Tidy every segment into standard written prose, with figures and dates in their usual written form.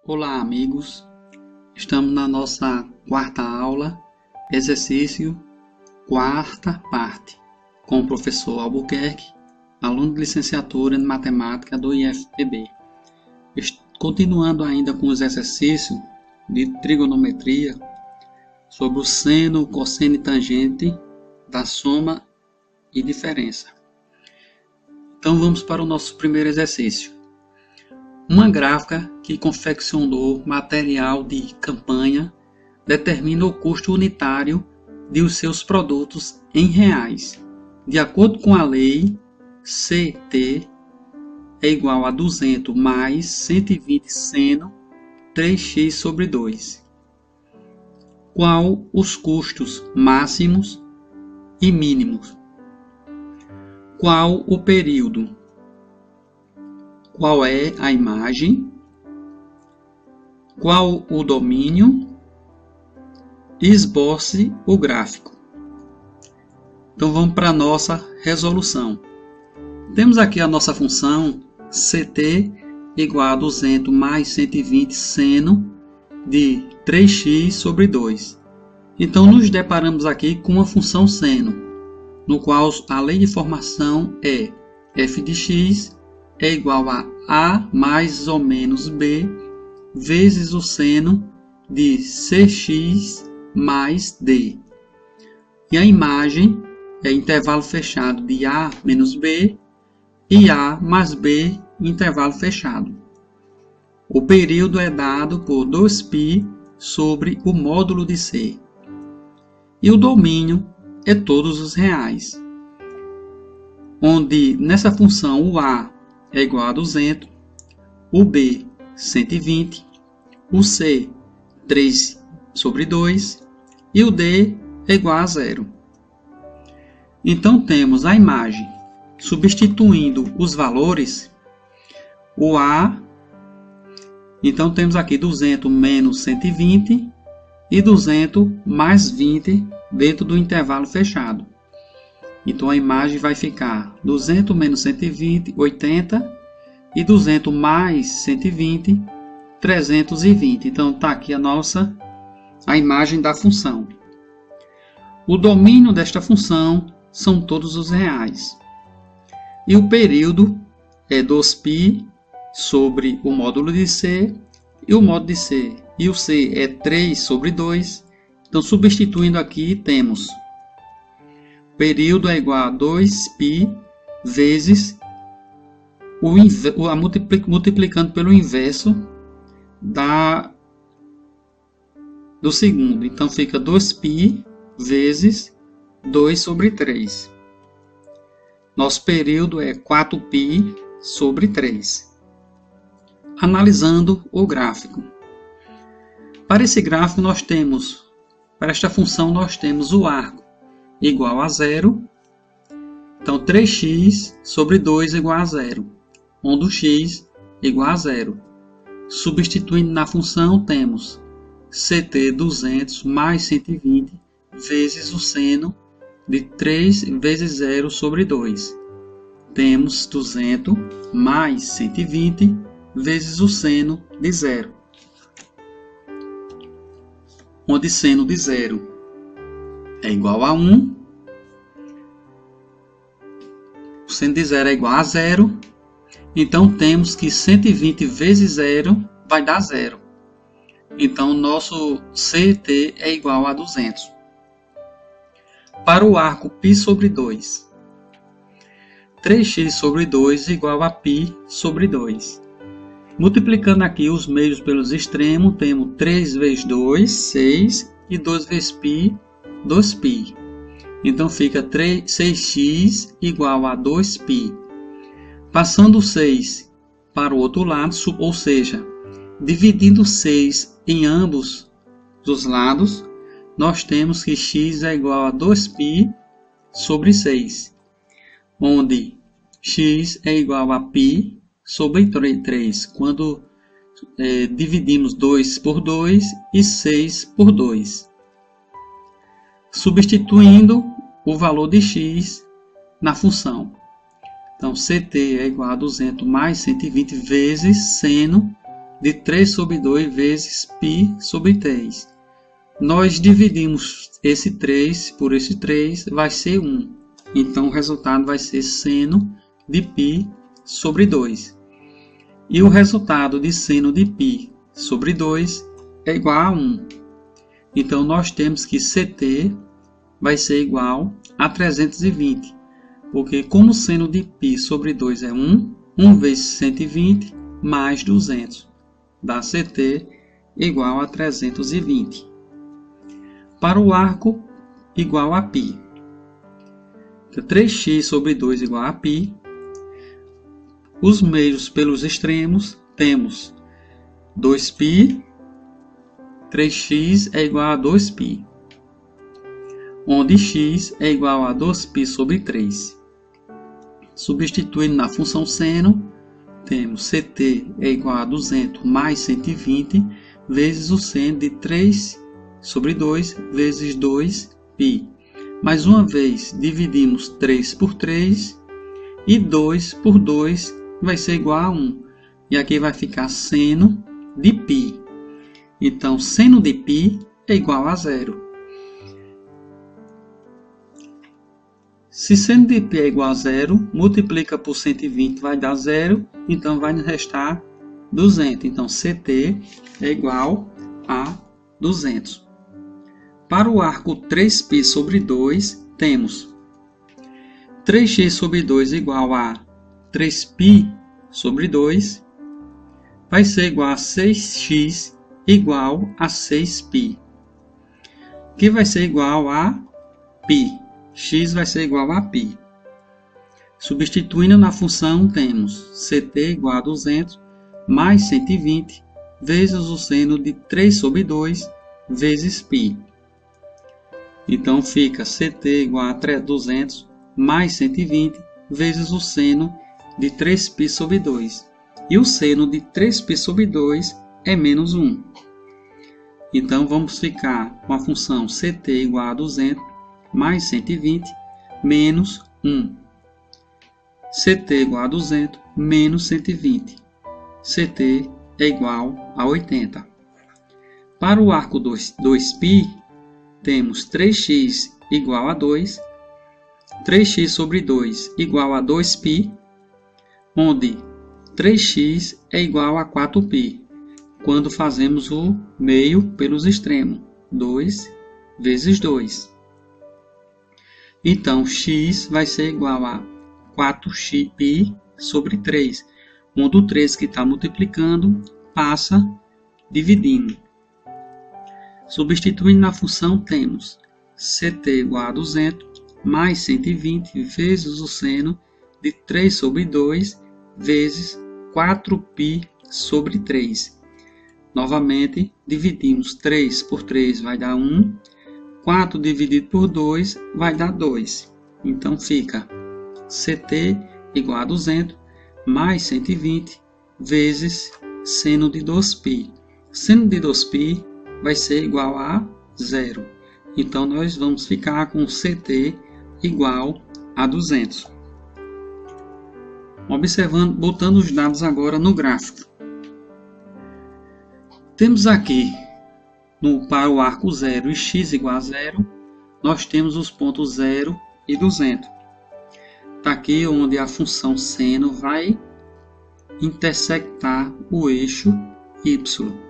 Olá, amigos. Estamos na nossa quarta aula, exercício, quarta parte, com o professor Albuquerque, aluno de licenciatura em matemática do IFPB. Continuando ainda com os exercícios de trigonometria sobre o seno, cosseno e tangente da soma e diferença. Então vamos para o nosso primeiro exercício. Uma gráfica que confeccionou material de campanha determina o custo unitário de os seus produtos em reais. De acordo com a lei, CT é igual a 200 mais 120 seno 3x sobre 2. Qual os custos máximos e mínimos? Qual o período? Qual é a imagem? Qual o domínio? Esboce o gráfico. Então vamos para a nossa resolução. Temos aqui a nossa função CT igual a 200 mais 120 seno de 3x sobre 2. Então nos deparamos aqui com uma função seno, no qual a lei de formação é f de x é igual a mais ou menos b vezes o seno de cx mais d. E a imagem é intervalo fechado de a menos b e a mais b intervalo fechado. O período é dado por 2π sobre o módulo de c. E o domínio é todos os reais, onde nessa função o a é igual a 200, o b 120, o c 3 sobre 2 e o d é igual a 0. Então temos a imagem, substituindo os valores, o a, então temos aqui 200 menos 120 e 200 mais 20 dentro do intervalo fechado. Então a imagem vai ficar 200 menos 120, 80, e 200 mais 120, 320. Então está aqui a imagem da função. O domínio desta função são todos os reais. E o período é 2π sobre o módulo de c, e o módulo de c e o c é 3 sobre 2. Então substituindo aqui temos período é igual a 2π vezes multiplicando pelo inverso do segundo. Então fica 2π vezes 2 sobre 3. Nosso período é 4π sobre 3. Analisando o gráfico. Para esse gráfico para esta função nós temos o arco igual a 0, então 3x sobre 2 igual a 0, onde o x igual a 0. Substituindo na função, temos CT 200 mais 120 vezes o seno de 3 vezes 0 sobre 2. Temos 200 mais 120 vezes o seno de 0, onde seno de 0 é igual a 1, o seno de 0 é igual a 0, então temos que 120 vezes 0 vai dar 0. Então nosso CT é igual a 200. Para o arco π sobre 2, 3x sobre 2 igual a π sobre 2. Multiplicando aqui os meios pelos extremos, temos 3 vezes 2, 6, e 2 vezes π, 2π. Então fica 6x igual a 2π. Passando o 6 para o outro lado, ou seja, dividindo 6 em ambos os lados, nós temos que x é igual a 2π sobre 6, onde x é igual a π sobre 3, quando dividimos 2 por 2 e 6 por 2. Substituindo o valor de x na função. Então, CT é igual a 200 mais 120 vezes seno de 3 sobre 2 vezes π sobre 3. Nós dividimos esse 3 por esse 3, vai ser 1. Então, o resultado vai ser seno de π sobre 2. E o resultado de seno de π sobre 2 é igual a 1. Então, nós temos que CT vai ser igual a 320. Porque como seno de π sobre 2 é 1, 1 vezes 120 mais 200. Dá CT igual a 320. Para o arco igual a π. 3x sobre 2 igual a π. Os meios pelos extremos temos 2π, 3x é igual a 2π, onde x é igual a 2π sobre 3. Substituindo na função seno, temos CT é igual a 200 mais 120 vezes o seno de 3 sobre 2 vezes 2π. Mais uma vez, dividimos 3 por 3 e 2 por 2 vai ser igual a 1. E aqui vai ficar seno de π. Então, seno de π é igual a 0. Se seno de π é igual a 0, multiplica por 120 vai dar 0, então vai nos restar 200. Então, CT é igual a 200. Para o arco 3π sobre 2, temos 3x sobre 2 igual a 3π sobre 2, vai ser igual a 6x igual a 6π, que vai ser igual a π. X vai ser igual a π. Substituindo na função, temos CT igual a 200 mais 120 vezes o seno de 3 sobre 2 vezes π. Então, fica CT igual a 200 mais 120 vezes o seno de 3π sobre 2. E o seno de 3π sobre 2 é menos 1. Então, vamos ficar com a função CT igual a 200 mais 120 menos 1. CT igual a 200 menos 120. CT é igual a 80. Para o arco 2π, temos 3x igual a 2, 3x sobre 2 igual a 2π, onde 3x é igual a 4π, quando fazemos o meio pelos extremos, 2 vezes 2. Então, x vai ser igual a 4π sobre 3, onde o 3 que está multiplicando passa dividindo. Substituindo na função, temos CT igual a 200 mais 120 vezes o seno de 3 sobre 2 vezes 4π sobre 3. Novamente, dividimos 3 por 3 vai dar 1. 4 dividido por 2 vai dar 2. Então, fica CT igual a 200 mais 120 vezes seno de 2π. Seno de 2π vai ser igual a 0. Então, nós vamos ficar com CT igual a 200. Observando, botando os dados agora no gráfico. Temos aqui, para o arco 0 e x igual a 0, nós temos os pontos 0 e 200. Está aqui onde a função seno vai intersectar o eixo y.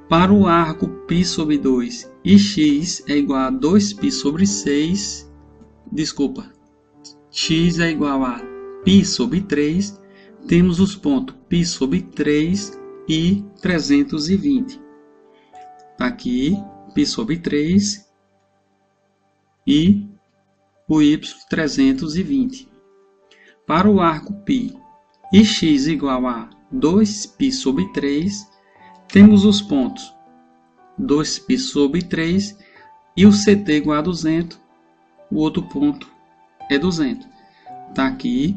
Para o arco π sobre 2 e x é igual a 2π sobre 6, x é igual a π sobre 3, temos os pontos π sobre 3 e 320. Está aqui π sobre 3 e o y 320. Para o arco π e x igual a 2π sobre 3, temos os pontos 2π sobre 3 e o CT igual a 200, o outro ponto é 200. Está aqui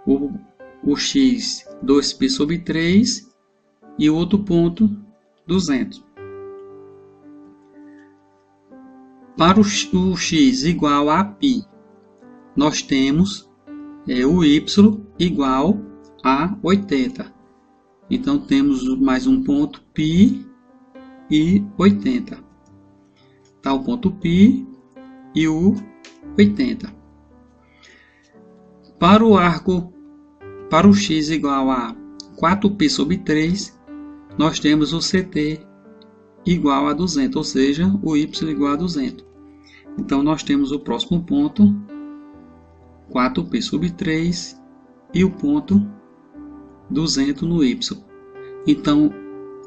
o x 2π sobre 3 e o outro ponto 200. Para o x igual a π, nós temos o y igual a 80. Então temos mais um ponto π e 80. Tá o ponto π e o 80. Para o arco, para o x igual a 4π sobre 3, nós temos o CT igual a 200, ou seja, o y igual a 200. Então nós temos o próximo ponto, 4π sobre 3, e o ponto 200 no y. Então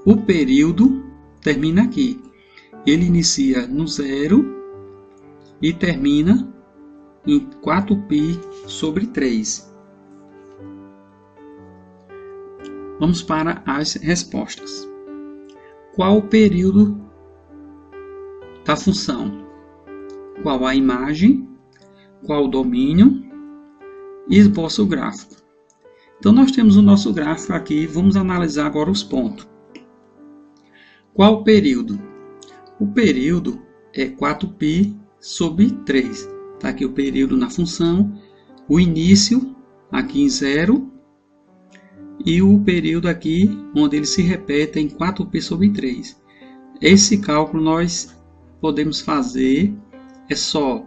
o período termina aqui. Ele inicia no 0 e termina em 4π sobre 3. Vamos para as respostas. Qual o período da função? Qual a imagem? Qual o domínio? E esboça o gráfico. Então nós temos o nosso gráfico aqui. Vamos analisar agora os pontos. Qual o período? O período é 4π sobre 3. Está aqui o período na função. O início aqui em 0. E o período aqui, onde ele se repete em 4π sobre 3. Esse cálculo nós podemos fazer, é só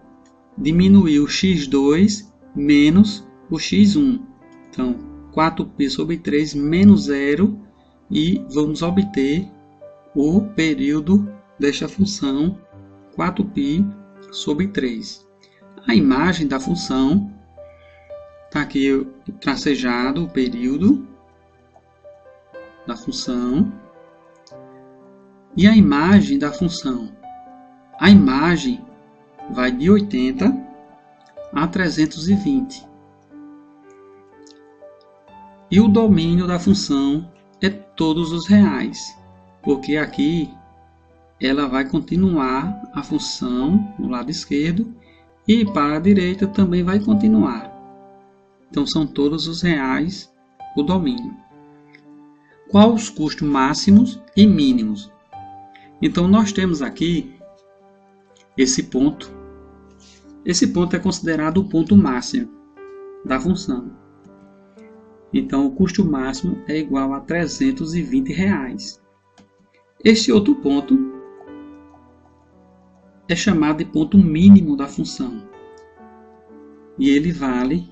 diminuir o x2 menos o x1. Então, 4π sobre 3 menos 0, e vamos obter o período desta função, 4π sobre 3. A imagem da função, está aqui tracejado o período da função. E a imagem da função? A imagem vai de 80 a 320. E o domínio da função é todos os reais, porque aqui ela vai continuar a função no lado esquerdo e para a direita também vai continuar. Então são todos os reais o domínio. Qual os custos máximos e mínimos? Então nós temos aqui esse ponto. Esse ponto é considerado o ponto máximo da função. Então o custo máximo é igual a R$320. Este outro ponto é chamado de ponto mínimo da função. E ele vale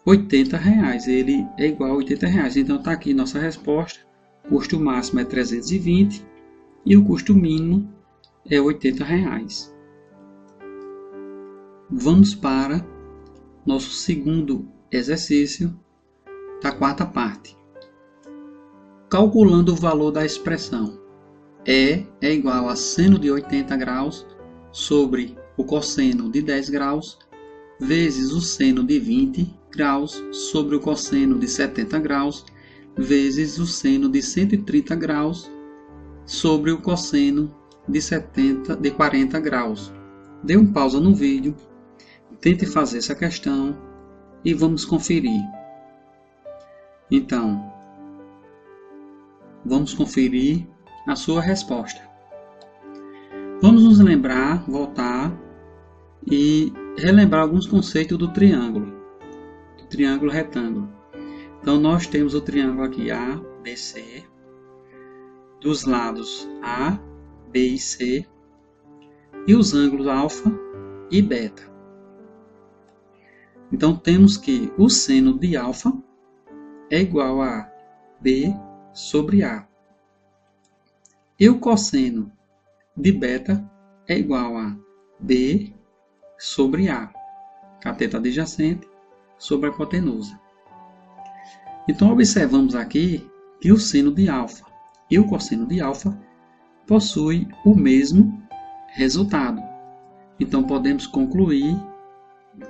R$80. Ele é igual a R$80. Então está aqui nossa resposta. O custo máximo é 320 e o custo mínimo é R$80. Vamos para nosso segundo exercício da quarta parte. Calculando o valor da expressão E é igual a seno de 80 graus sobre o cosseno de 10 graus vezes o seno de 20 graus sobre o cosseno de 70 graus vezes o seno de 130 graus sobre o cosseno de 40 graus. Dê um pausa no vídeo, tente fazer essa questão e vamos conferir. Então, vamos conferir a sua resposta. Vamos nos lembrar, voltar e relembrar alguns conceitos do triângulo retângulo. Então nós temos o triângulo aqui ABC, dos lados A, B e C, e os ângulos alfa e beta. Então temos que o seno de alfa é igual a B sobre A. E o cosseno de beta é igual a B sobre A, cateto adjacente sobre a hipotenusa. Então observamos aqui que o seno de alfa e o cosseno de alfa possuem o mesmo resultado. Então podemos concluir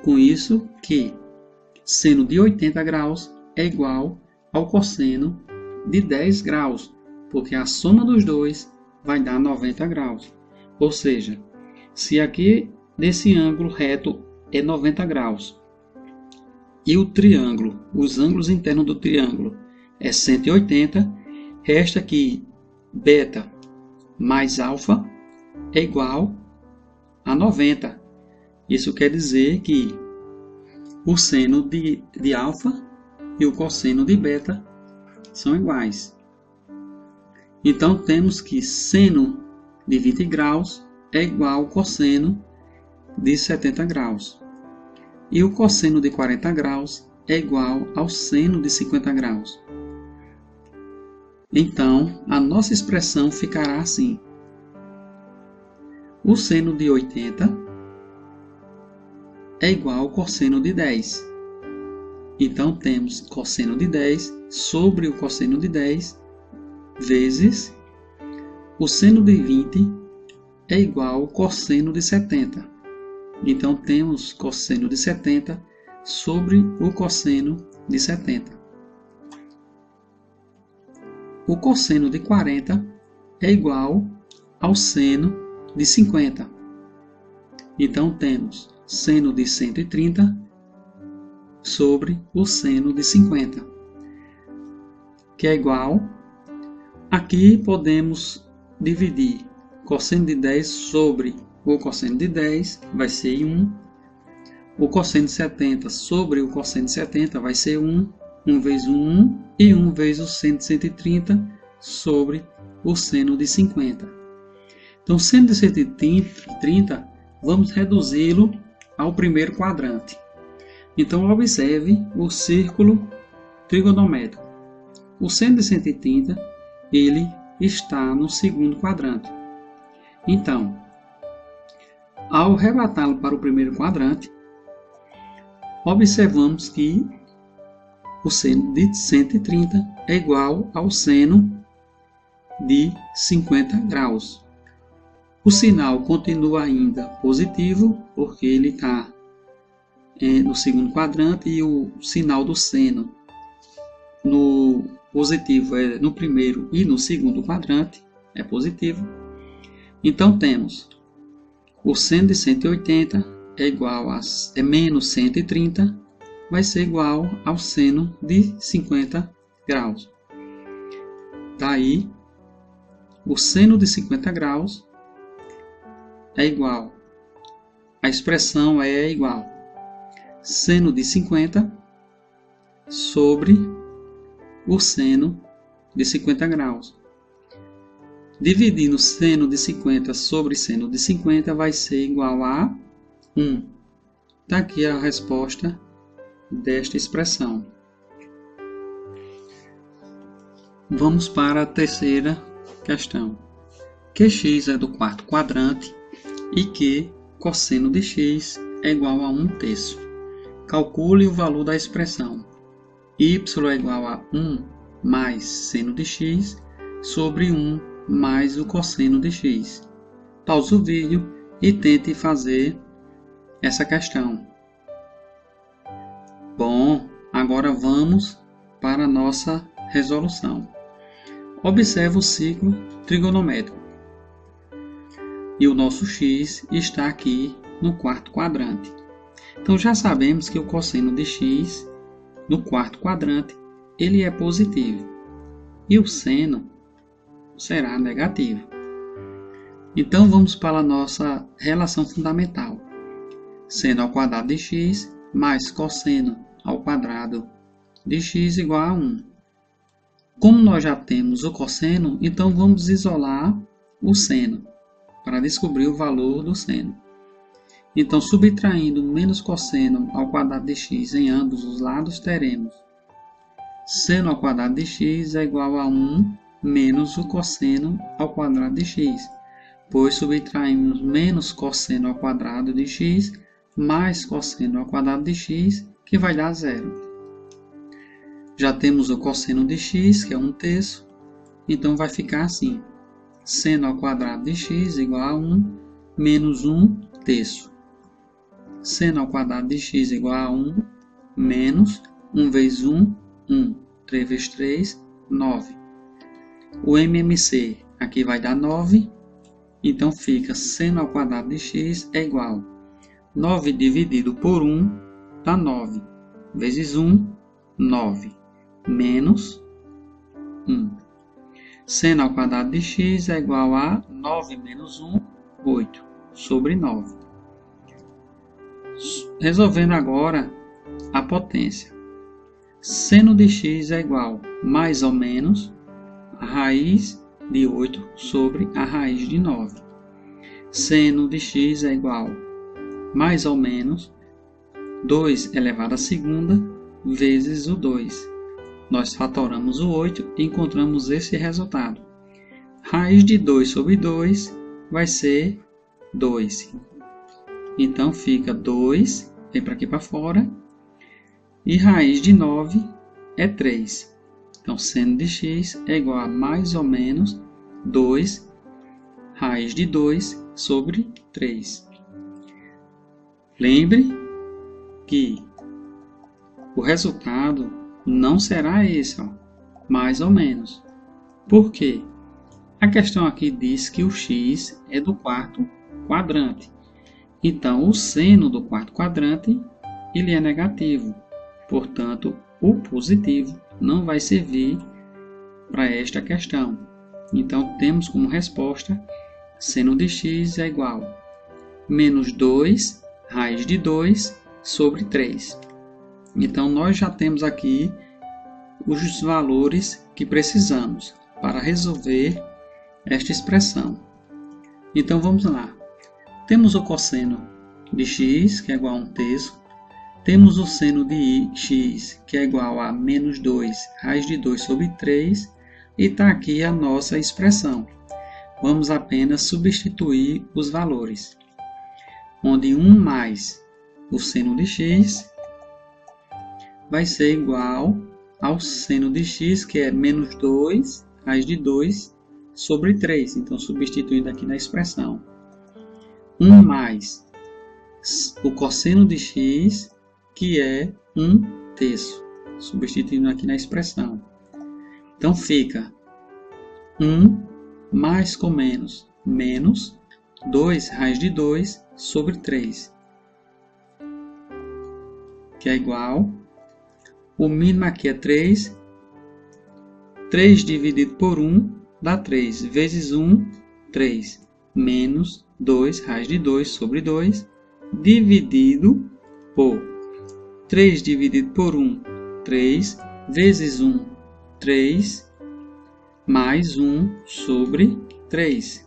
com isso que seno de 80 graus é igual ao cosseno de 10 graus, porque a soma dos dois vai dar 90 graus. Ou seja, se aqui nesse ângulo reto é 90 graus e o triângulo, os ângulos internos do triângulo é 180, resta que beta mais alfa é igual a 90. Isso quer dizer que o seno de alfa e o cosseno de beta são iguais. Então, temos que seno de 20 graus é igual ao cosseno de 70 graus. E o cosseno de 40 graus é igual ao seno de 50 graus. Então, a nossa expressão ficará assim. O seno de 80 é igual ao cosseno de 10. Então, temos cosseno de 10 sobre o cosseno de 10 vezes o seno de 20 é igual ao cosseno de 70. Então, temos cosseno de 70 sobre o cosseno de 70. O cosseno de 40 é igual ao seno de 50. Então, temos seno de 130 sobre o seno de 50, que é igual. Aqui podemos dividir cosseno de 10 sobre o cosseno de 10, vai ser 1. O cosseno de 70 sobre o cosseno de 70 vai ser 1. 1 vezes 1, e 1 vezes o seno de 130 sobre o seno de 50. Então, seno de 130, vamos reduzi-lo ao primeiro quadrante. Então, observe o círculo trigonométrico. O seno de 130, ele está no segundo quadrante. Então, ao arrebatá-lo para o primeiro quadrante, observamos que o seno de 130 é igual ao seno de 50 graus. O sinal continua ainda positivo, porque ele está no segundo quadrante, e o sinal do seno no positivo é no primeiro e no segundo quadrante, é positivo. Então, temos o seno de 180 é igual a menos 130, vai ser igual ao seno de 50 graus. Daí, o seno de 50 graus é igual, a expressão é igual, seno de 50 sobre o seno de 50 graus. Dividindo seno de 50 sobre seno de 50 vai ser igual a 1. Está aqui a resposta desta expressão. Vamos para a terceira questão. Que x é do quarto quadrante e que cosseno de x é igual a 1/3. Calcule o valor da expressão. Y é igual a 1 mais seno de x sobre 1 mais o cosseno de x. Pause o vídeo e tente fazer essa questão. Bom, agora vamos para a nossa resolução. Observe o ciclo trigonométrico. E o nosso x está aqui no quarto quadrante. Então, já sabemos que o cosseno de x no quarto quadrante ele é positivo. E o seno será negativo. Então, vamos para a nossa relação fundamental. Seno ao quadrado de x mais cosseno ao quadrado de x igual a 1. Como nós já temos o cosseno, então vamos isolar o seno para descobrir o valor do seno. Então, subtraindo menos cosseno ao quadrado de x em ambos os lados, teremos seno ao quadrado de x é igual a 1 menos o cosseno ao quadrado de x, pois subtraímos menos cosseno ao quadrado de x mais cosseno ao quadrado de x, que vai dar 0. Já temos o cosseno de x, que é 1/3, então vai ficar assim. Seno ao quadrado de x igual a 1 menos 1/3. Seno ao quadrado de x igual a 1 menos 1 vezes 1, 1. 3 vezes 3, 9. O MMC aqui vai dar 9. Então fica seno ao quadrado de x é igual a 9 dividido por 1 dá 9. Vezes 1, 9. Menos 1. Seno ao quadrado de x é igual a 9 menos 1, 8. Sobre 9. Resolvendo agora a potência. seno de x é igual mais ou menos a raiz de 8 sobre a raiz de 9. Seno de x é igual mais ou menos 2 elevado à segunda vezes o 2. Nós fatoramos o 8 e encontramos esse resultado. Raiz de 2 sobre 2 vai ser 2. Então fica 2, vem para aqui para fora. E raiz de 9 é 3. Então, seno de x é igual a mais ou menos 2 raiz de 2 sobre 3. Lembre que o resultado não será esse, ó, mais ou menos. Por quê? A questão aqui diz que o x é do quarto quadrante. Então, o seno do quarto quadrante ele é negativo. Portanto, o positivo não vai servir para esta questão. Então, temos como resposta seno de x é igual a menos 2 raiz de 2 sobre 3. Então, nós já temos aqui os valores que precisamos para resolver esta expressão. Então, vamos lá. Temos o cosseno de x, que é igual a 1/3. Temos o seno de x, que é igual a menos 2 raiz de 2 sobre 3. E está aqui a nossa expressão. Vamos apenas substituir os valores. Onde 1 mais o seno de x vai ser igual ao seno de x, que é menos 2 raiz de 2 sobre 3. Então, substituindo aqui na expressão. 1 mais o cosseno de x, que é 1/3. Substituindo aqui na expressão. Então, fica 1 mais com menos, menos 2 raiz de 2 sobre 3. Que é igual, o mínimo aqui é 3. 3 dividido por 1 dá 3. Vezes 1, 3. Menos 2 raiz de 2 sobre 2. Dividido por 3 dividido por 1, 3. Vezes 1, 3. Mais 1 sobre 3.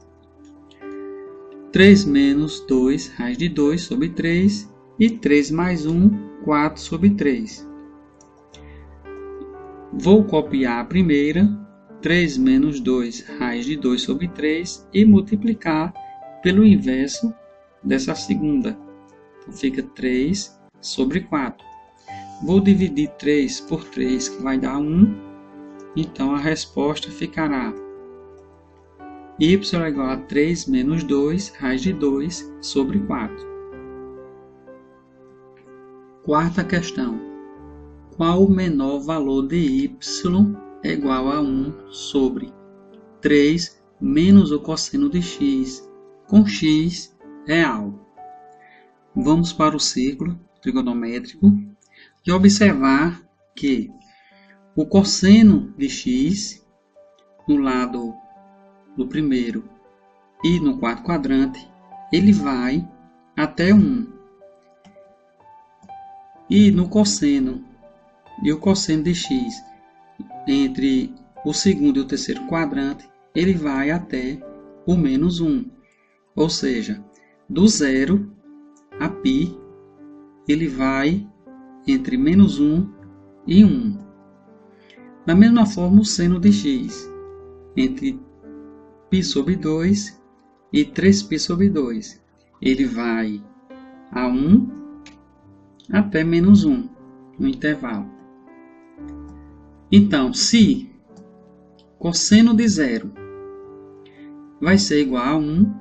3 menos 2 raiz de 2 sobre 3. E 3 mais 1, 4 sobre 3. Vou copiar a primeira, 3 menos 2 raiz de 2 sobre 3, e multiplicar pelo inverso dessa segunda. Então, fica 3 sobre 4. Vou dividir 3 por 3, que vai dar 1. Então, a resposta ficará y é igual a 3 menos 2 raiz de 2 sobre 4. Quarta questão. Qual o menor valor de y é igual a 1 sobre 3 menos o cosseno de x, com x real? Vamos para o círculo trigonométrico e observar que o cosseno de x, no lado do primeiro e no quarto quadrante, ele vai até 1. E no cosseno e o cosseno de x, entre o segundo e o terceiro quadrante, ele vai até o menos 1. Ou seja, do 0 a π, ele vai entre menos 1 e 1. Da mesma forma, o seno de x, entre π sobre 2 e 3π sobre 2, ele vai a 1 até menos 1, no intervalo. Então, se cosseno de 0 vai ser igual a 1,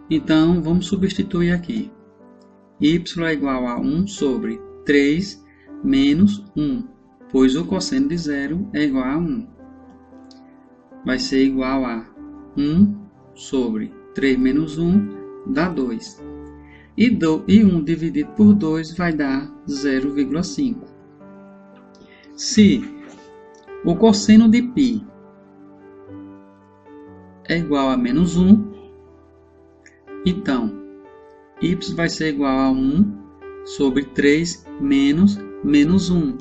então vamos substituir aqui. Y é igual a 1 sobre 3 menos 1, pois o cosseno de 0 é igual a 1. Vai ser igual a 1 sobre 3 menos 1 dá 2. E 1 dividido por 2 vai dar 0,5. Se o cosseno de π é igual a menos 1, então y vai ser igual a 1 sobre 3 menos 1.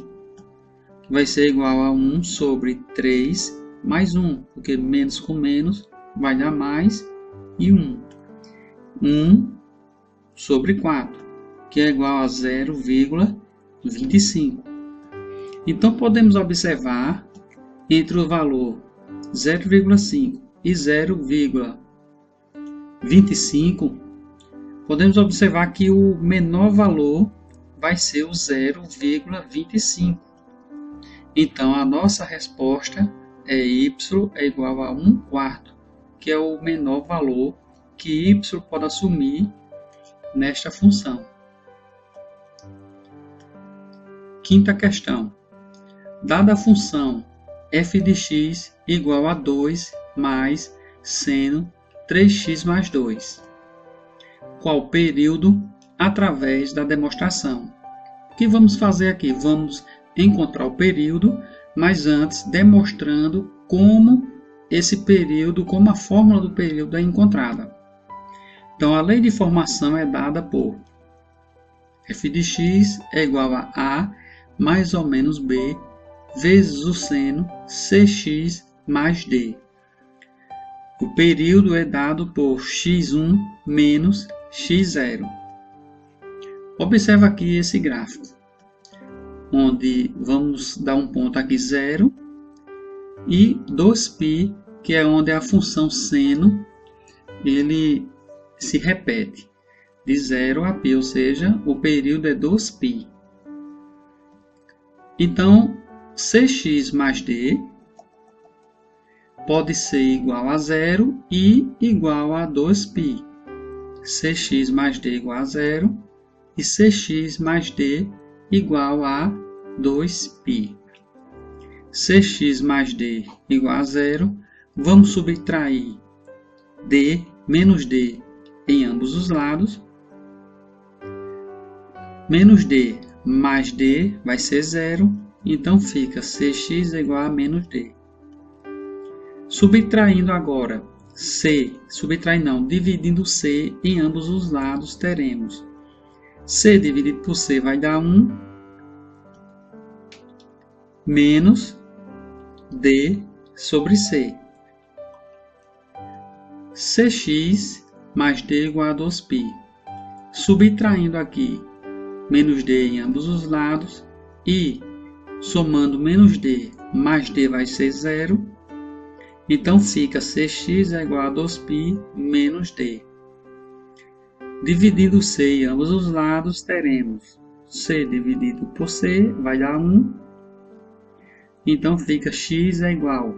que vai ser igual a 1 sobre 3 mais 1, porque menos com menos vai dar mais, e 1. 1 sobre 4, que é igual a 0,25. Então, podemos observar entre o valor 0,5 e 0,25, podemos observar que o menor valor vai ser o 0,25. Então, a nossa resposta é y é igual a 1/4, que é o menor valor que y pode assumir nesta função. Quinta questão. Dada a função f de x igual a 2 mais seno 3x mais 2, qual período através da demonstração? O que vamos fazer aqui? Vamos encontrar o período, mas antes demonstrando como esse período, como a fórmula do período é encontrada. Então, a lei de formação é dada por f de x é igual a mais ou menos b vezes o seno cx mais d. O período é dado por x1 menos x0. Observa aqui esse gráfico, onde vamos dar um ponto aqui 0 e 2π, que é onde a função seno ele se repete de 0 a π, ou seja, o período é 2π. Então, cx mais d pode ser igual a 0 e igual a 2π. Cx mais d igual a 0 e cx mais d igual a 2π. Cx mais d igual a 0, vamos subtrair d menos d em ambos os lados. Menos d mais d vai ser 0, então fica cx igual a menos d. Subtraindo agora dividindo c em ambos os lados, teremos c dividido por c vai dar 1, menos d sobre c. Cx mais d igual a 2π. Subtraindo aqui menos d em ambos os lados e somando menos d mais d vai ser 0. Então fica cx é igual a 2π menos d. Dividindo c em ambos os lados, teremos c dividido por c vai dar 1. Então fica x é igual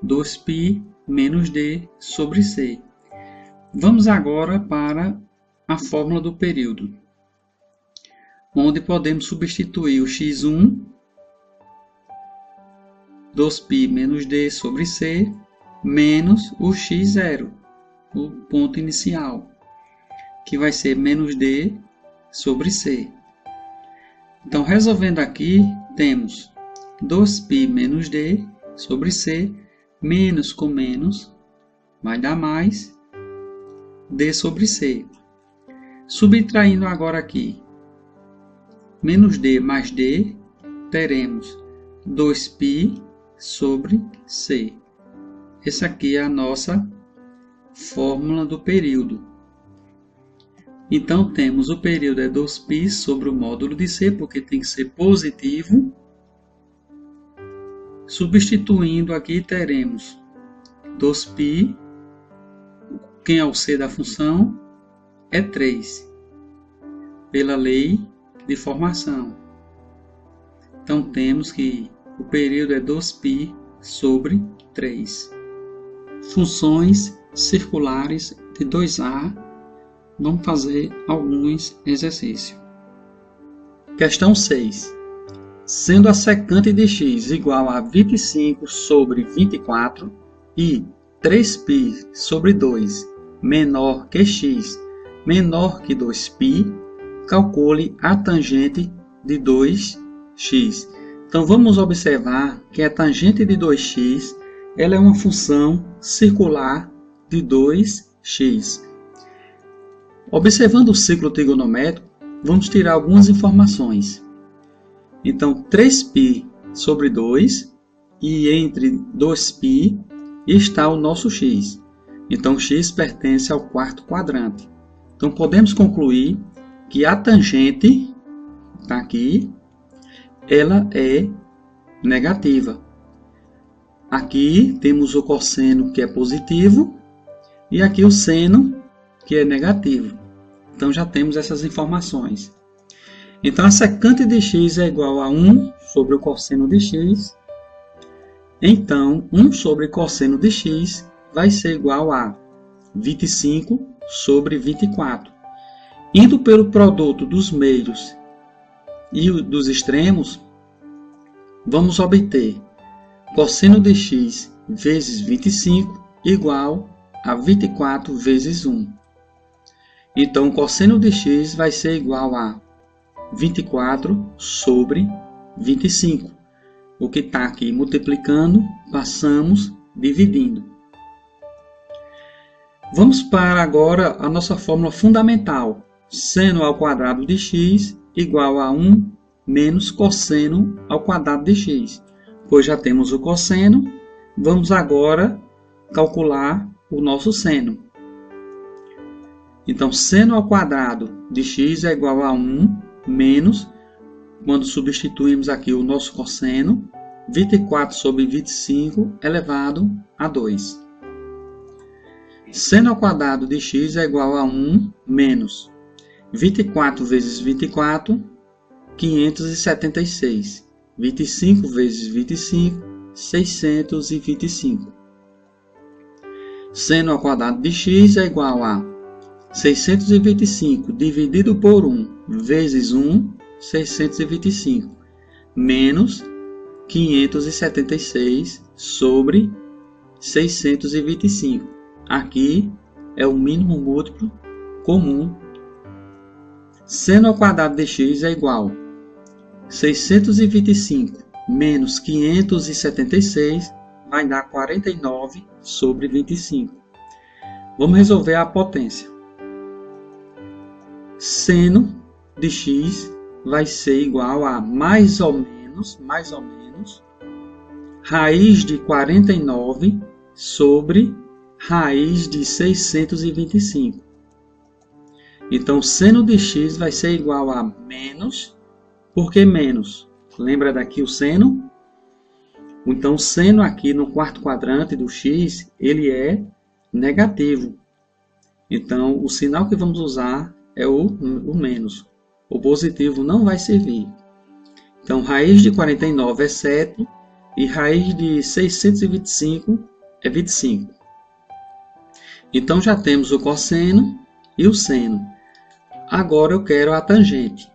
a 2π menos d sobre c. Vamos agora para a fórmula do período, onde podemos substituir o x1, 2π menos d sobre c, menos o x0, o ponto inicial, que vai ser menos d sobre c. Então, resolvendo aqui, temos 2π menos d sobre c, menos com menos, vai dar mais d sobre c. Subtraindo agora aqui, menos d mais d, teremos 2π sobre c. Essa aqui é a nossa fórmula do período. Então, temos o período é 2π sobre o módulo de c, porque tem que ser positivo. Substituindo aqui, teremos 2π, quem é o c da função? É 3, pela lei de formação. Então, temos que o período é 2π sobre 3. Funções circulares de 2A. Vamos fazer alguns exercícios. Questão 6. Sendo a secante de x igual a 25 sobre 24 e 3π sobre 2 menor que x menor que 2π, calcule a tangente de 2x. Então, vamos observar que a tangente de 2x ela é uma função circular de 2x. Observando o ciclo trigonométrico, vamos tirar algumas informações. Então, 3π sobre 2 e entre 2π está o nosso x. Então, x pertence ao quarto quadrante. Então, podemos concluir que a tangente, está aqui, ela é negativa. Aqui temos o cosseno, que é positivo, e aqui o seno, que é negativo. Então, já temos essas informações. Então, a secante de x é igual a 1 sobre o cosseno de x. Então, 1 sobre cosseno de x vai ser igual a 25 sobre 24. Indo pelo produto dos meios e dos extremos, vamos obter cosseno de x vezes 25 igual a 24 vezes 1. Então, o cosseno de x vai ser igual a 24 sobre 25. O que está aqui multiplicando, passamos dividindo. Vamos para agora a nossa fórmula fundamental. Seno ao quadrado de x igual a 1 menos cosseno ao quadrado de x. Pois já temos o cosseno, vamos agora calcular o nosso seno. Então, seno ao quadrado de x é igual a 1 menos, quando substituímos aqui o nosso cosseno, 24 sobre 25 elevado a 2. Seno ao quadrado de x é igual a 1 menos 24 vezes 24, 576. 25 vezes 25, 625. Seno ao quadrado de x é igual a 625 dividido por 1 vezes 1, 625, menos 576 sobre 625. Aqui é o mínimo múltiplo comum. Seno ao quadrado de x é igual a 625 menos 576 vai dar 49 sobre 25. Vamos resolver a potência. Seno de x vai ser igual a mais ou menos, raiz de 49 sobre raiz de 625. Então, seno de x vai ser igual a menos. Por que menos? Lembra daqui o seno? Então, o seno aqui no quarto quadrante do x, ele é negativo. Então, o sinal que vamos usar é o menos. O positivo não vai servir. Então, raiz de 49 é 7 e raiz de 625 é 25. Então, já temos o cosseno e o seno. Agora eu quero a tangente.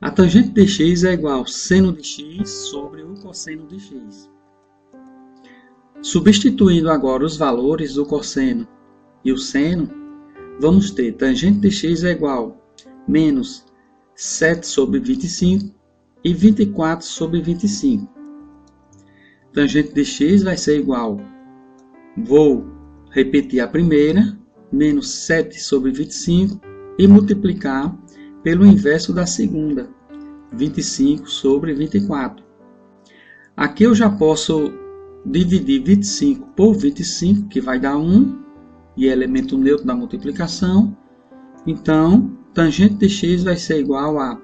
A tangente de x é igual ao seno de x sobre o cosseno de x. Substituindo agora os valores do cosseno e o seno, vamos ter tangente de x é igual a menos 7 sobre 25 e 24 sobre 25. Tangente de x vai ser igual, vou repetir a primeira, menos 7 sobre 25 e multiplicar pelo inverso da segunda, 25 sobre 24. Aqui eu já posso dividir 25 por 25, que vai dar 1, e é elemento neutro da multiplicação. Então, tangente de x vai ser igual a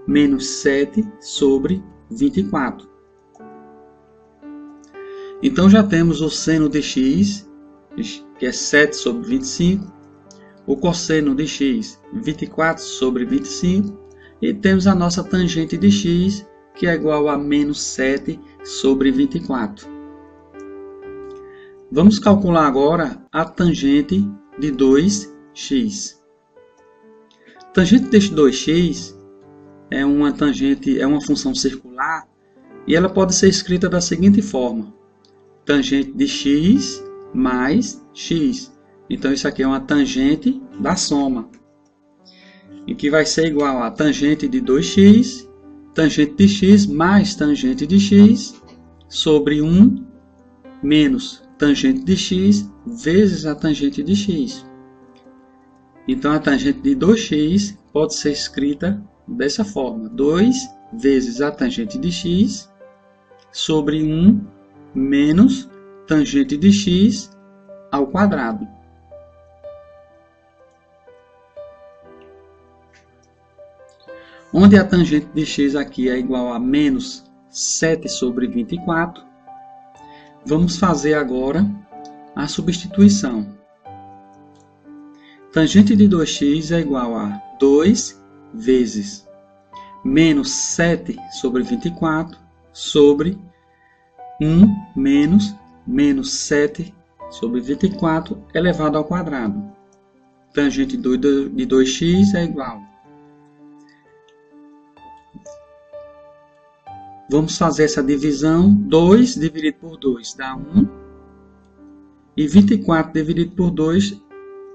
menos 7 sobre 24. Então, já temos o seno de x, que é 7 sobre 25, o cosseno de x, 24 sobre 25, e temos a nossa tangente de x, que é igual a menos 7 sobre 24. Vamos calcular agora a tangente de 2x. Tangente de 2x é uma função circular e ela pode ser escrita da seguinte forma: tangente de x mais x. Então, isso aqui é uma tangente da soma, e que vai ser igual a tangente de 2x, tangente de x mais tangente de x, sobre 1 menos tangente de x vezes a tangente de x. Então, a tangente de 2x pode ser escrita dessa forma. 2 vezes a tangente de x sobre 1 menos tangente de x ao quadrado. Onde a tangente de x aqui é igual a menos 7 sobre 24, vamos fazer agora a substituição. Tangente de 2x é igual a 2 vezes menos 7 sobre 24 sobre 1 menos 7 sobre 24 elevado ao quadrado. Tangente de 2x é igual. Vamos fazer essa divisão. 2 dividido por 2 dá 1. E 24 dividido por 2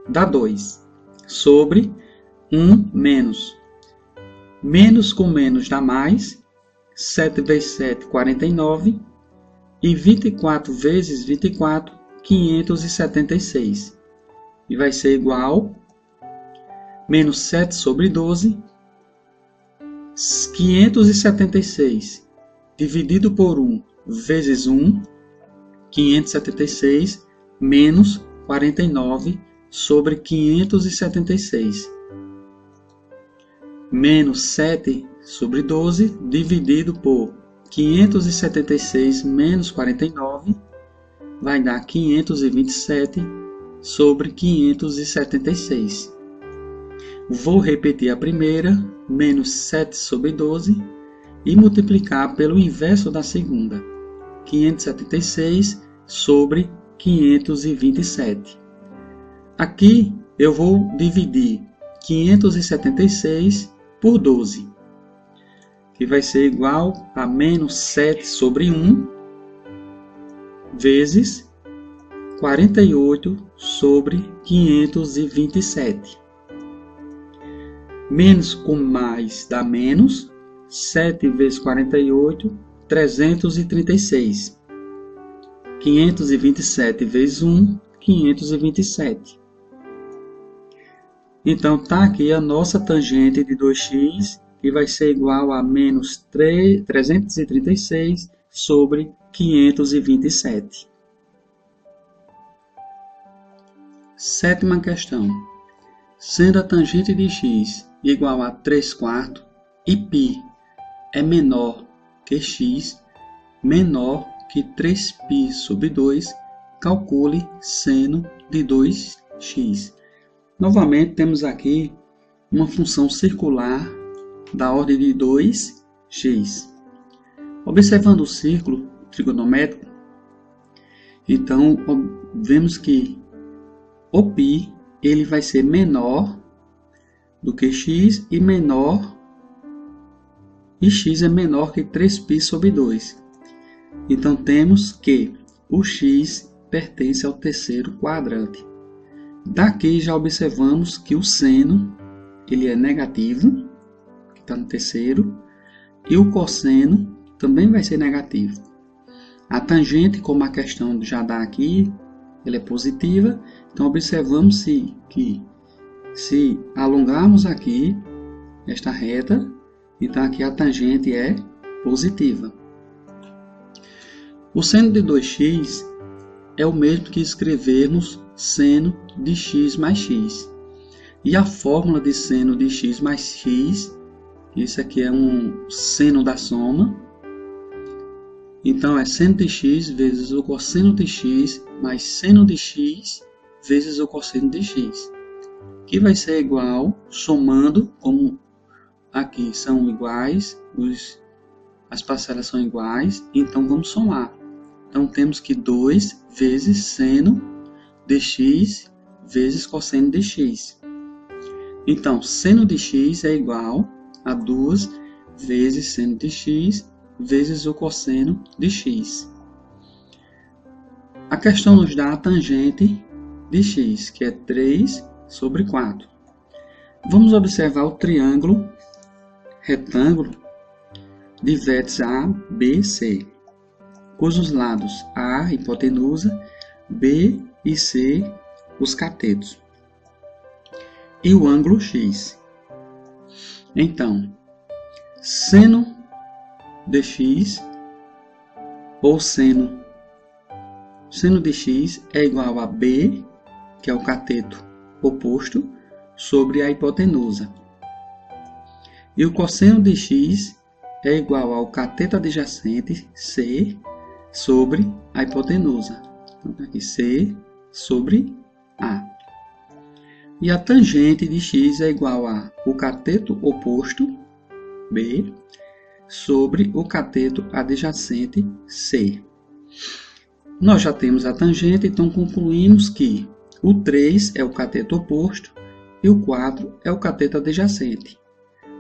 dá 2. Sobre 1 menos. Menos com menos dá mais. 7 vezes 7, 49. E 24 vezes 24, 576. E vai ser igual. Menos 7 sobre 12. 576. Dividido por 1 vezes 1, 576, menos 49 sobre 576. Menos 7 sobre 12, dividido por 576 menos 49, vai dar 527 sobre 576. Vou repetir a primeira, menos 7 sobre 12, e multiplicar pelo inverso da segunda, 576 sobre 527. Aqui eu vou dividir 576 por 12, que vai ser igual a menos 7 sobre 1 vezes 48 sobre 527. Menos com mais dá menos. 7 vezes 48, 336. 527 vezes 1, 527. Então, está aqui a nossa tangente de 2x, que vai ser igual a menos 336 sobre 527. Sétima questão. Sendo a tangente de x igual a 3/4 e π é menor que x, menor que 3π sobre 2, calcule seno de 2x. Novamente, temos aqui uma função circular da ordem de 2x. Observando o círculo trigonométrico, então, vemos que o π ele vai ser menor do que x e x é menor que 3π sobre 2. Então, temos que o x pertence ao terceiro quadrante. Daqui já observamos que o seno ele é negativo, que está no terceiro, e o cosseno também vai ser negativo. A tangente, como a questão já dá aqui, ela é positiva. Então, observamos que se alongarmos aqui esta reta, então aqui a tangente é positiva. O seno de 2x é o mesmo que escrevermos seno de x mais x. E a fórmula de seno de x mais x, isso aqui é um seno da soma. Então é seno de x vezes o cosseno de x mais seno de x vezes o cosseno de x, que vai ser igual, somando, como aqui são iguais, as parcelas são iguais, então vamos somar. Então temos que 2 vezes seno de x vezes cosseno de x. Então, seno de x é igual a 2 vezes seno de x vezes o cosseno de x. A questão nos dá a tangente de x, que é 3 sobre 4. Vamos observar o triângulo retângulo de vértices A, B, C, cujos lados A, hipotenusa, B e C, os catetos, e o ângulo X. Então, seno de x ou seno de x é igual a b, que é o cateto oposto, sobre a hipotenusa. E o cosseno de x é igual ao cateto adjacente, c, sobre a hipotenusa. Então, aqui c sobre a. E a tangente de x é igual a o cateto oposto, b, sobre o cateto adjacente, c. Nós já temos a tangente, então concluímos que o 3 é o cateto oposto e o 4 é o cateto adjacente.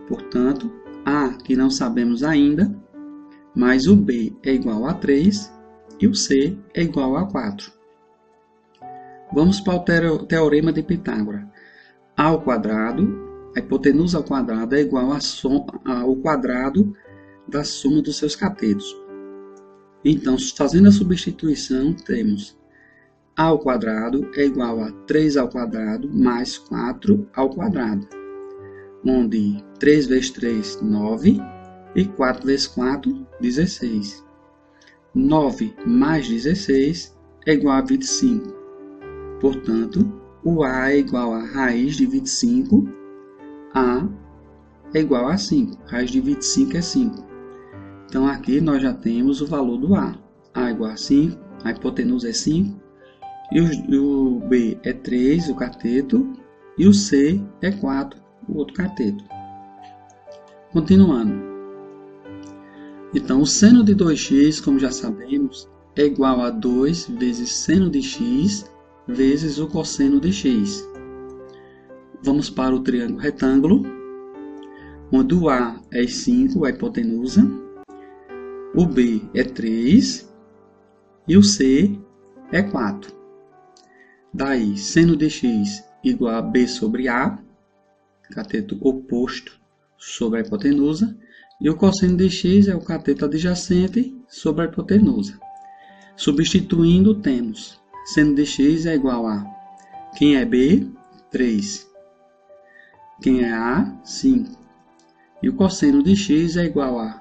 Portanto, a, que não sabemos ainda, mais o b é igual a 3 e o c é igual a 4. Vamos para o teorema de Pitágoras. A ao quadrado, a hipotenusa ao quadrado é igual ao quadrado da soma dos seus catetos. Então, fazendo a substituição, temos a ao quadrado é igual a 3 ao quadrado mais 4 ao quadrado, onde 3 vezes 3, 9, e 4 vezes 4, 16. 9 mais 16 é igual a 25. Portanto, o A é igual a raiz de 25, A é igual a 5. Raiz de 25 é 5. Então, aqui nós já temos o valor do A. A é igual a 5, a hipotenusa é 5, e o B é 3, o cateto, e o C é 4, o outro cateto. Continuando. Então, o seno de 2x, como já sabemos, é igual a 2 vezes seno de x vezes o cosseno de x. Vamos para o triângulo retângulo, onde o A é 5, a hipotenusa, o B é 3 e o C é 4. Daí, seno de x igual a B sobre A, cateto oposto sobre a hipotenusa, e o cosseno de x é o cateto adjacente sobre a hipotenusa. Substituindo, temos seno de x é igual a quem é B, 3. Quem é A, 5. E o cosseno de x é igual a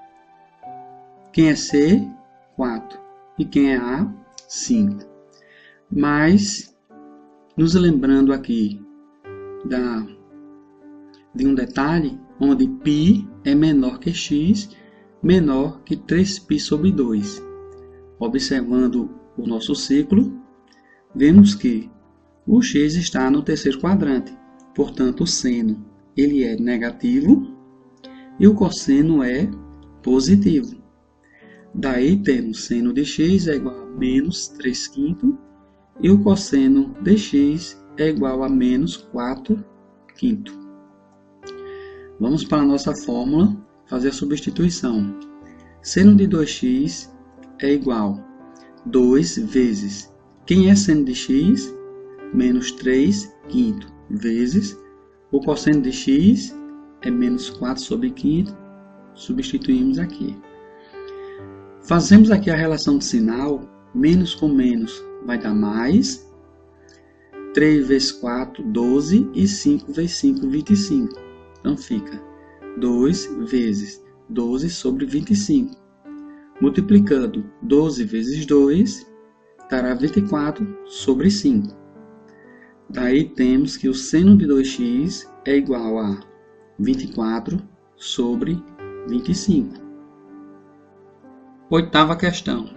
quem é C, 4. E quem é A, 5. Mas, nos lembrando aqui de um detalhe, onde π é menor que x, menor que 3π sobre 2. Observando o nosso ciclo, vemos que o x está no terceiro quadrante. Portanto, o seno ele é negativo e o cosseno é positivo. Daí temos seno de x é igual a menos 3/5 e o cosseno de x é igual a menos 4/5. Vamos para a nossa fórmula, fazer a substituição. Seno de 2x é igual a 2 vezes quem é seno de x, menos 3/5, vezes o cosseno de x é menos 4 sobre 5, substituímos aqui. Fazemos aqui a relação de sinal, menos com menos vai dar mais, 3 vezes 4, 12, e 5 vezes 5, 25. Então fica 2 vezes 12 sobre 25. Multiplicando 12 vezes 2, dará 24 sobre 5. Daí temos que o seno de 2x é igual a 24 sobre 25. Oitava questão.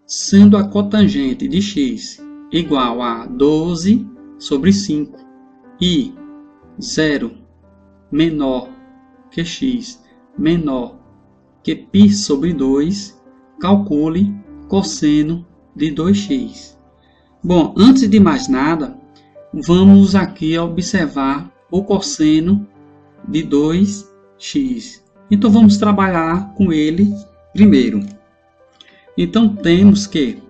Sendo a cotangente de x igual a 12 sobre 5 e 0 menor que x menor que π sobre 2, calcule cosseno de 2x. Bom, antes de mais nada, vamos aqui observar o cosseno de 2x. Então, vamos trabalhar com ele primeiro. Então, temos que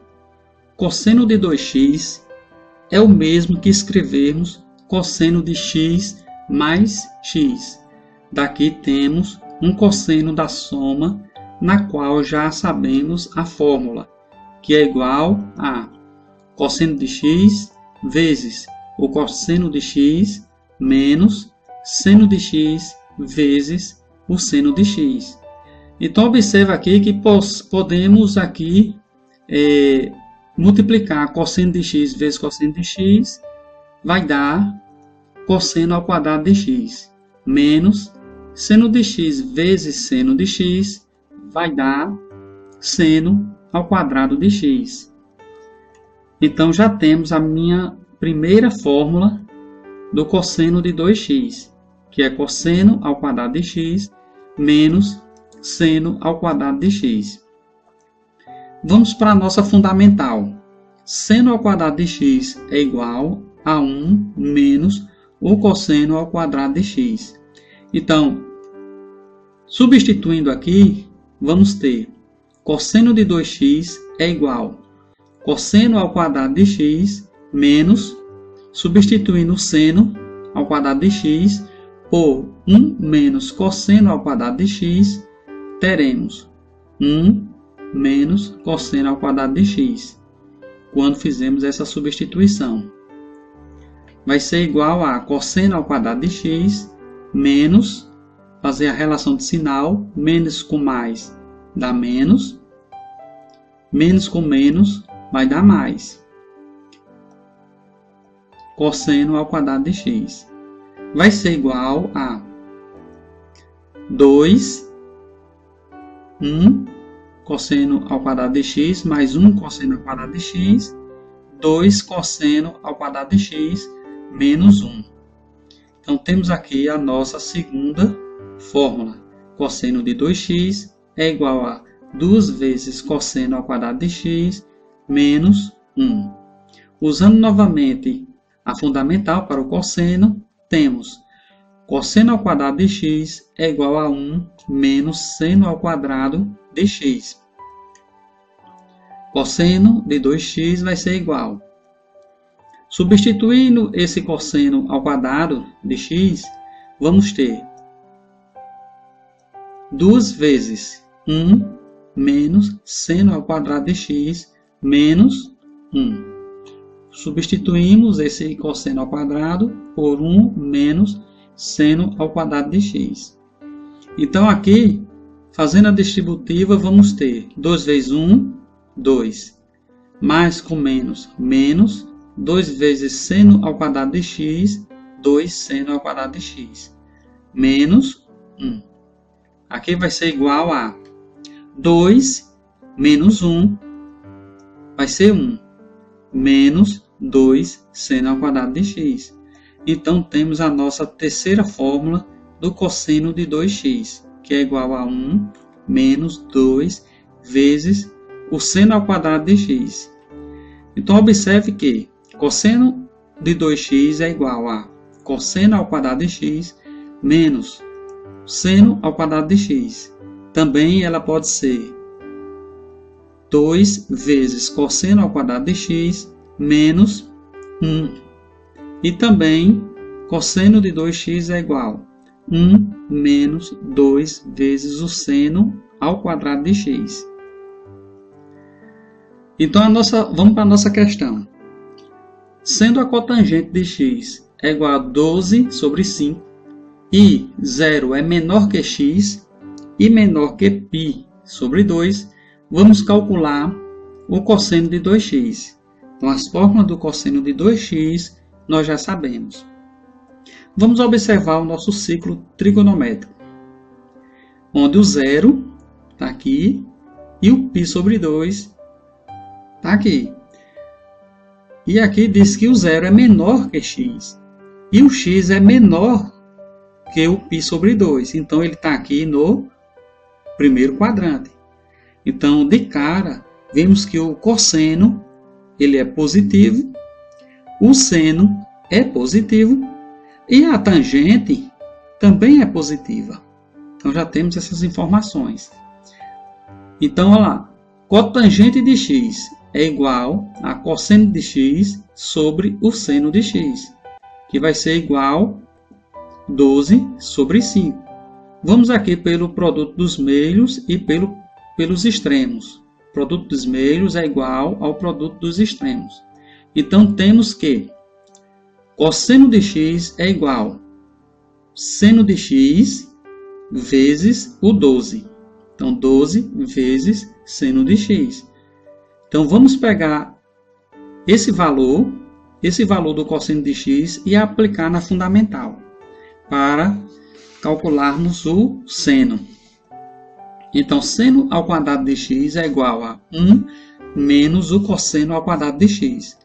cosseno de 2x é o mesmo que escrevermos cosseno de x mais x. Daqui temos um cosseno da soma, na qual já sabemos a fórmula, que é igual a cosseno de x vezes o cosseno de x menos seno de x vezes o seno de x. Então, observa aqui que podemos aqui multiplicar cosseno de x vezes cosseno de x, vai dar cosseno ao quadrado de x, menos seno de x vezes seno de x, vai dar seno ao quadrado de x. Então, já temos a minha primeira fórmula do cosseno de 2x, que é cosseno ao quadrado de x menos seno ao quadrado de x. Vamos para a nossa fundamental. Seno ao quadrado de x é igual a 1 menos o cosseno ao quadrado de x. Então, substituindo aqui, vamos ter cosseno de 2x é igual a cosseno ao quadrado de x menos, substituindo o seno ao quadrado de x por 1 menos cosseno ao quadrado de x, teremos 1 menos cosseno ao quadrado de x, quando fizermos essa substituição. Vai ser igual a cosseno ao quadrado de x menos, fazer a relação de sinal, menos com mais dá menos, menos com menos vai dar mais. Cosseno ao quadrado de x vai ser igual a 2, 1 cosseno ao quadrado de x mais 1 cosseno ao quadrado de x, 2 cosseno ao quadrado de x menos 1. Então, temos aqui a nossa segunda fórmula. Cosseno de 2x é igual a 2 vezes cosseno ao quadrado de x menos 1. Usando novamente a fundamental para o cosseno, temos cosseno ao quadrado de x é igual a 1 menos seno ao quadrado de x. Cosseno de 2x vai ser igual. Substituindo esse cosseno ao quadrado de x, vamos ter 2 vezes 1 menos seno ao quadrado de x menos 1. Substituímos esse cosseno ao quadrado por 1 menos seno ao quadrado de x. Então, aqui, fazendo a distributiva, vamos ter 2 vezes 1, 2. Mais com menos, menos. 2 vezes seno ao quadrado de x, 2 seno ao quadrado de x. Menos 1. Aqui vai ser igual a 2 menos 1, vai ser 1. Menos 2 seno ao quadrado de x. Então, temos a nossa terceira fórmula do cosseno de 2x, que é igual a 1 menos 2 vezes o seno ao quadrado de x. Então, observe que cosseno de 2x é igual a cosseno ao quadrado de x menos seno ao quadrado de x. Também ela pode ser 2 vezes cosseno ao quadrado de x menos 1. E também cosseno de 2x é igual a 1 menos 2 vezes o seno ao quadrado de x. Então, vamos para a nossa questão. Sendo a cotangente de x é igual a 12 sobre 5 e 0 é menor que x e menor que π sobre 2, vamos calcular o cosseno de 2x. Então, as fórmulas do cosseno de 2x nós já sabemos. Vamos observar o nosso ciclo trigonométrico, onde o 0 está aqui e o π sobre 2 está aqui. E aqui diz que o 0 é menor que x. E o x é menor que o π sobre 2. Então, ele está aqui no primeiro quadrante. Então, de cara, vemos que o cosseno ele é positivo, o seno é positivo e a tangente também é positiva. Então, já temos essas informações. Então, olha lá. Cotangente de x é igual a cosseno de x sobre o seno de x, que vai ser igual a 12 sobre 5. Vamos aqui pelo produto dos meios e pelos extremos. O produto dos meios é igual ao produto dos extremos. Então, temos que cosseno de x é igual a seno de x vezes o 12. Então, 12 vezes seno de x. Então, vamos pegar esse valor do cosseno de x e aplicar na fundamental para calcularmos o seno. Então, seno ao quadrado de x é igual a 1 menos o cosseno ao quadrado de x.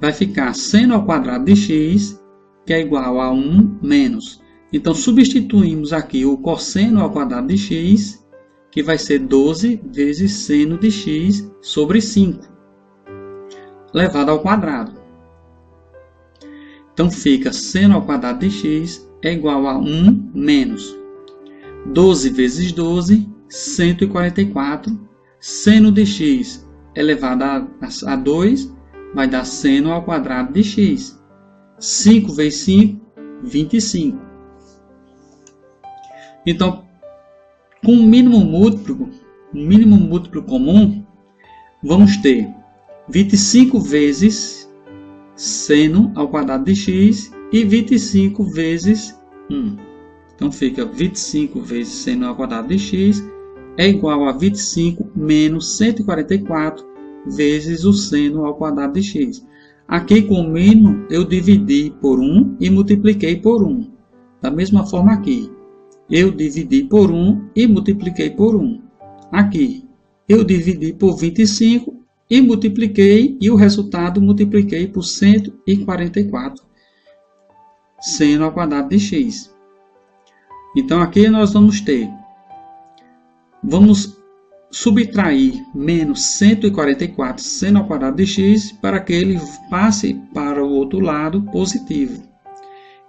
Vai ficar seno ao quadrado de x, que é igual a 1 menos. Então, substituímos aqui o cosseno ao quadrado de x, que vai ser 12 vezes seno de x sobre 5, elevado ao quadrado. Então, fica seno ao quadrado de x é igual a 1 menos 12 vezes 12, 144. Seno de x elevado a 2 vai dar seno ao quadrado de x. 5 vezes 5, 25. Então, com o mínimo múltiplo comum, vamos ter 25 vezes seno ao quadrado de x e 25 vezes 1. Então, fica 25 vezes seno ao quadrado de x é igual a 25 menos 144 vezes o seno ao quadrado de x. Aqui, com o mínimo, eu dividi por 1 e multipliquei por 1. Da mesma forma aqui, eu dividi por 1 e multipliquei por 1. Aqui, eu dividi por 25 e multipliquei, e o resultado multipliquei por 144 seno ao quadrado de x. Então, aqui nós vamos subtrair menos 144 seno ao quadrado de x para que ele passe para o outro lado positivo.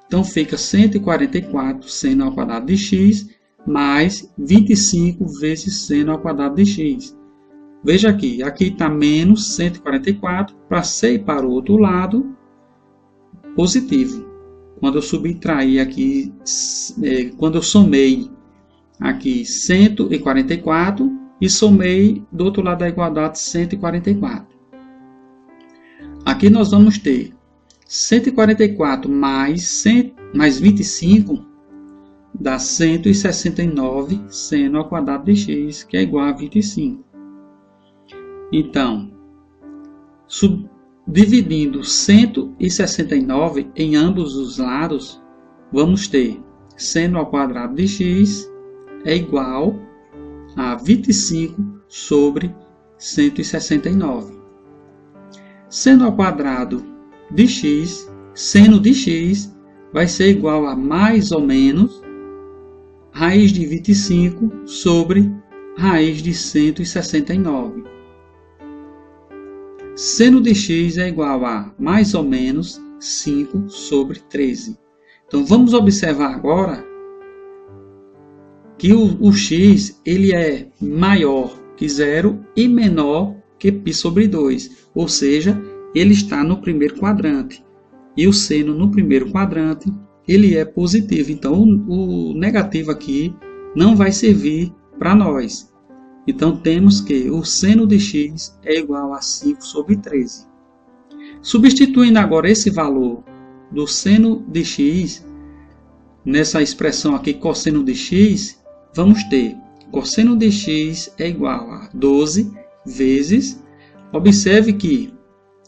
Então, fica 144 seno ao quadrado de x mais 25 vezes seno ao quadrado de x. Veja aqui está menos 144 para ser para o outro lado positivo. Quando eu subtrair aqui, quando eu somei aqui 144 e somei do outro lado da igualdade 144. Aqui nós vamos ter 144 mais 25 dá 169 seno ao quadrado de x, que é igual a 25. Então, dividindo 169 em ambos os lados, vamos ter seno ao quadrado de x é igual a 25 sobre 169. Seno ao quadrado de x, seno de x vai ser igual a mais ou menos raiz de 25 sobre raiz de 169. Seno de x é igual a mais ou menos 5 sobre 13. Então, vamos observar agora que o x ele é maior que 0 e menor que π sobre 2. Ou seja, ele está no primeiro quadrante. E o seno no primeiro quadrante ele é positivo. Então, o negativo aqui não vai servir para nós. Então, temos que o seno de x é igual a 5 sobre 13. Substituindo agora esse valor do seno de x, nessa expressão aqui, cosseno de x, vamos ter cosseno de x é igual a 12 vezes, observe que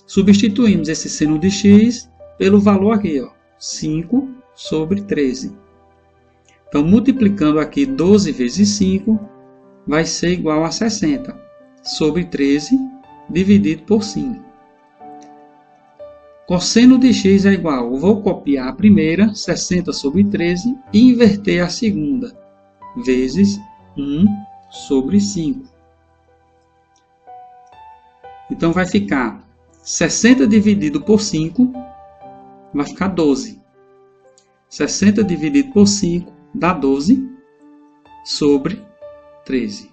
substituímos esse seno de x pelo valor aqui, 5 sobre 13. Então, multiplicando aqui 12 vezes 5, vai ser igual a 60 sobre 13 dividido por 5. Cosseno de x é igual, eu vou copiar a primeira, 60 sobre 13, e inverter a segunda, vezes 1 sobre 5. Então, vai ficar 60 dividido por 5, vai ficar 12. 60 dividido por 5 dá 12 sobre 13.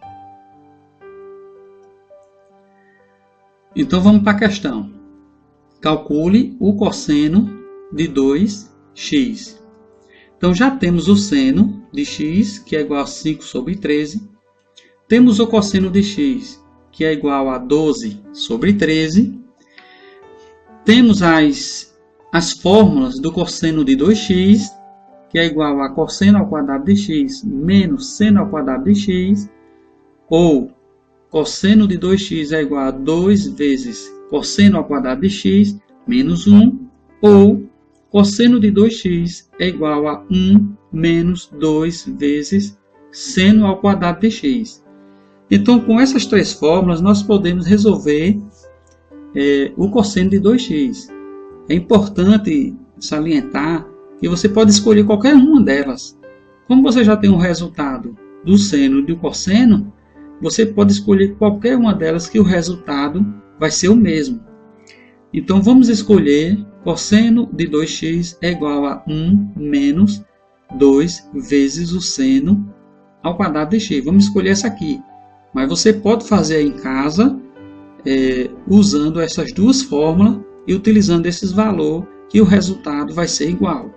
Então, vamos para a questão. Calcule o cosseno de 2x. Então, já temos o seno de x, que é igual a 5 sobre 13. Temos o cosseno de x, que é igual a 12 sobre 13. Temos as fórmulas do cosseno de 2x que é igual a cosseno ao quadrado de x menos seno ao quadrado de x, ou cosseno de 2x é igual a 2 vezes cosseno ao quadrado de x menos 1, ou cosseno de 2x é igual a 1 menos 2 vezes seno ao quadrado de x. Então, com essas três fórmulas, nós podemos resolver o cosseno de 2x. É importante salientar que você pode escolher qualquer uma delas. Como você já tem um resultado do seno e do cosseno, você pode escolher qualquer uma delas que o resultado vai ser o mesmo. Então, vamos escolher cosseno de 2x é igual a 1 menos 2 vezes o seno ao quadrado de x. Vamos escolher essa aqui. Mas você pode fazer em casa usando essas duas fórmulas e utilizando esses valores, que o resultado vai ser igual.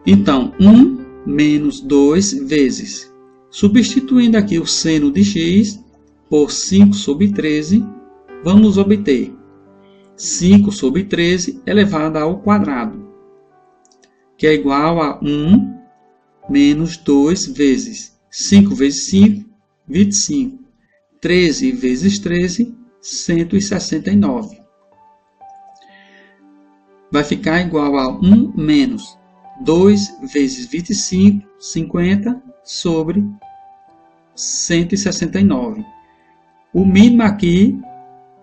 Então, 1 menos 2 vezes. Substituindo aqui o seno de x por 5 sobre 13, vamos obter 5 sobre 13 elevado ao quadrado, que é igual a 1 menos 2 vezes 5 vezes 5, 25. 13 vezes 13, 169. Vai ficar igual a 1 menos 2 vezes 25, 50, sobre 169. O mínimo aqui,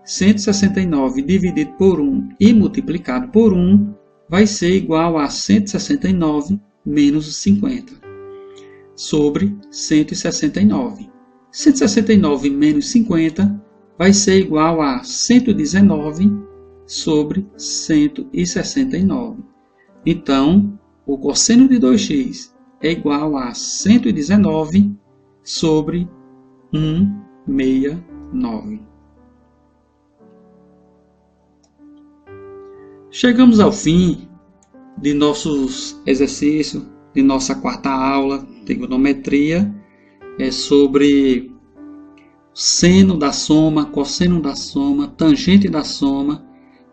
169 dividido por 1 e multiplicado por 1, vai ser igual a 169 menos 50, sobre 169. 169 menos 50 vai ser igual a 119 sobre 169. Então, o cosseno de 2x é igual a 119 sobre 169. Chegamos ao fim de nossos exercícios, de nossa quarta aula de trigonometria, sobre seno da soma, cosseno da soma, tangente da soma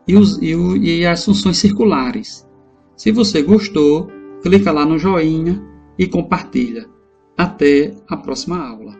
e as funções circulares. Se você gostou, clica lá no joinha e compartilha. Até a próxima aula.